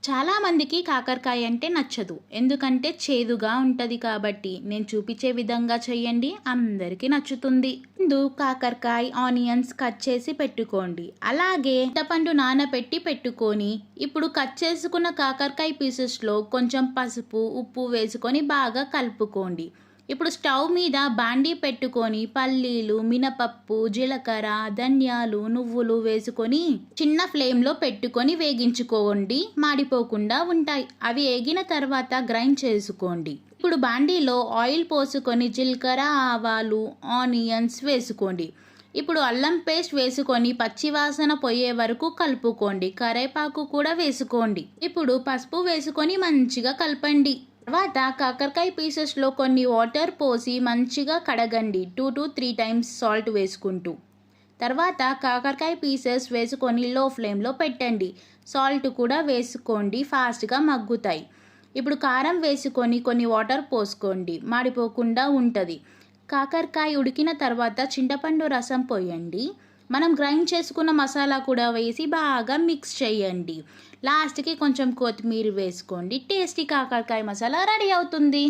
చాలామందికి కాకరకాయ అంటే నచ్చదు. ఎందుకంటే చేదుగా ఉంటుంది కాబట్టి. నేను చూపించే విధంగా చేయండి, అందరికీ నచ్చుతుంది. ముందు కాకరకాయ, ఆనియన్స్ కట్ చేసి పెట్టుకోండి. అలాగే చింతపండు నానబెట్టి పెట్టుకొని ఇప్పుడు కట్ చేసుకున్న కాకరకాయ పీసెస్లో కొంచెం పసుపు, ఉప్పు వేసుకొని బాగా కలుపుకోండి. ఇప్పుడు స్టవ్ మీద బాండీ పెట్టుకొని పల్లీలు, మినపప్పు, జీలకర్ర, ధనియాలు, నువ్వులు వేసుకొని చిన్న ఫ్లేమ్లో పెట్టుకొని వేగించుకోండి. మాడిపోకుండా ఉంటాయి. అవి వేగిన తర్వాత గ్రైండ్ చేసుకోండి. ఇప్పుడు బాండీలో ఆయిల్ పోసుకొని జీలకర్ర, ఆవాలు, ఆనియన్స్ వేసుకోండి. ఇప్పుడు అల్లం పేస్ట్ వేసుకొని పచ్చివాసన పోయే వరకు కలుపుకోండి. కరివేపాకు కూడా వేసుకోండి. ఇప్పుడు పసుపు వేసుకొని మంచిగా కలపండి. తర్వాత కాకరకాయ పీసెస్లో కొన్ని వాటర్ పోసి మంచిగా కడగండి. 2 to 3 టైమ్స్ సాల్ట్ వేసుకుంటూ. తర్వాత కాకరకాయ పీసెస్ వేసుకొని లో ఫ్లేమ్లో పెట్టండి. సాల్ట్ కూడా వేసుకోండి, ఫాస్ట్గా మగ్గుతాయి. ఇప్పుడు కారం వేసుకొని కొన్ని వాటర్ పోసుకోండి, మాడిపోకుండా ఉంటుంది. కాకరకాయ ఉడికిన తర్వాత చింతపండు రసం పోయండి. మనం గ్రైండ్ చేసుకున్న మసాలా కూడా వేసి బాగా మిక్స్ చేయండి. లాస్ట్కి కొంచెం కొత్తిమీర వేసుకోండి. టేస్టీ కాకరకాయ మసాలా రెడీ అవుతుంది.